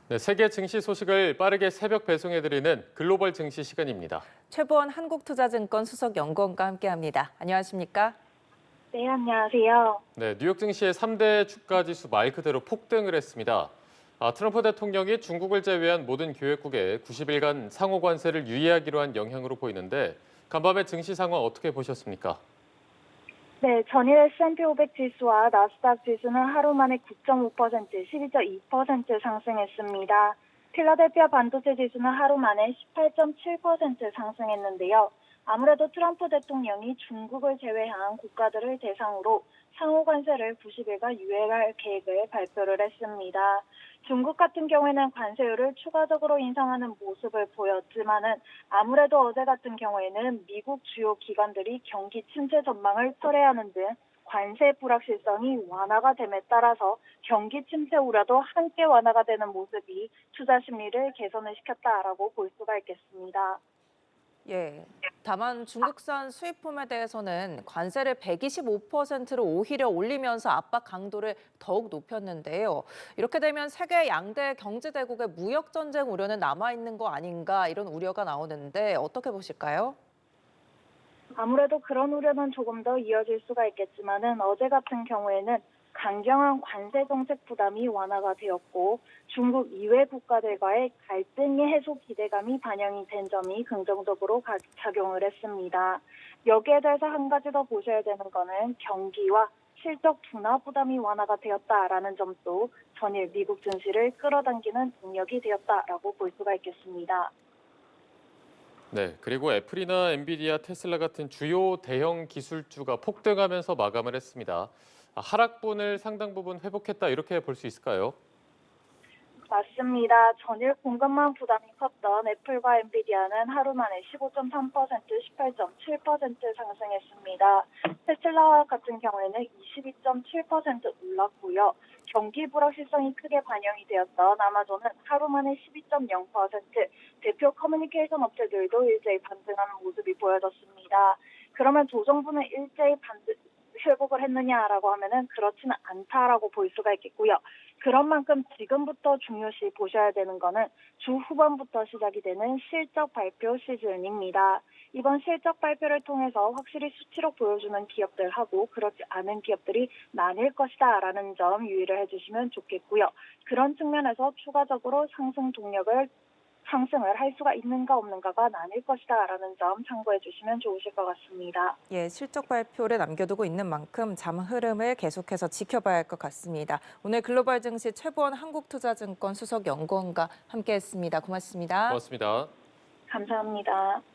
네, 세계 증시 소식을 빠르게 새벽 배송해드리는 글로벌 증시 시간입니다. 최보원 한국투자증권 수석 연구원과 함께합니다. 안녕하십니까? 네, 안녕하세요. 네, 뉴욕 증시의 3대 주가 지수 말 그대로 폭등을 했습니다. 트럼프 대통령이 중국을 제외한 모든 교역국에 90일간 상호 관세를 유예하기로 한 영향으로 보이는데 간밤의 증시 상황 어떻게 보셨습니까? 네, 전일 S&P 500 지수와 나스닥 지수는 하루 만에 9.5%, 12.2% 상승했습니다. 필라델피아 반도체 지수는 하루 만에 18.7% 상승했는데요. 아무래도 트럼프 대통령이 중국을 제외한 국가들을 대상으로 상호 관세를 90일간 유예할 계획을 발표를 했습니다. 중국 같은 경우에는 관세율을 추가적으로 인상하는 모습을 보였지만은 아무래도 어제 같은 경우에는 미국 주요 기관들이 경기 침체 전망을 철회하는 등 관세 불확실성이 완화가 됨에 따라서 경기 침체 우려도 함께 완화가 되는 모습이 투자 심리를 개선을 시켰다라고 볼 수가 있겠습니다. 예. 다만 중국산 수입품에 대해서는 관세를 125%로 오히려 올리면서 압박 강도를 더욱 높였는데요. 이렇게 되면 세계 양대 경제 대국의 무역 전쟁 우려는 남아 있는 거 아닌가 이런 우려가 나오는데 어떻게 보실까요? 아무래도 그런 우려는 조금 더 이어질 수가 있겠지만은 어제 같은 경우에는 강경한 관세 정책 부담이 완화가 되었고 중국 이외 국가들과의 갈등의 해소 기대감이 반영이 된 점이 긍정적으로 작용을 했습니다. 여기에 대해서 한 가지 더 보셔야 되는 거는 경기와 실적 둔화 부담이 완화가 되었다라는 점도 전일 미국 증시를 끌어당기는 동력이 되었다라고 볼 수가 있겠습니다. 네, 그리고 애플이나 엔비디아, 테슬라 같은 주요 대형 기술주가 폭등하면서 마감을 했습니다. 하락분을 상당 부분 회복했다 이렇게 볼 수 있을까요? 맞습니다. 전일 공급망 부담이 컸던 애플과 엔비디아는 하루 만에 15.3%, 18.7% 상승했습니다. 테슬라 같은 경우에는 22.7% 올랐고요. 경기 불확실성이 크게 반영이 되었던 아마존은 하루 만에 12.0%, 대표 커뮤니케이션 업체들도 일제히 반등하는 모습이 보여졌습니다. 그러면 조정부는 일제히 회복을 했느냐라고 하면은 그렇지는 않다라고 볼 수가 있겠고요. 그런 만큼 지금부터 중요시 보셔야 되는 거는 주 후반부터 시작이 되는 실적 발표 시즌입니다. 이번 실적 발표를 통해서 확실히 수치로 보여주는 기업들하고 그렇지 않은 기업들이 나뉠 것이다라는 점 유의를 해주시면 좋겠고요. 그런 측면에서 추가적으로 상승을 할 수가 있는가 없는가가 나뉠 것이다라는 점 참고해 주시면 좋으실 것 같습니다. 예, 실적 발표를 남겨두고 있는 만큼 장 흐름을 계속해서 지켜봐야 할 것 같습니다. 오늘 글로벌 증시 최보원 한국투자증권 수석 연구원과 함께했습니다. 고맙습니다. 고맙습니다. 감사합니다.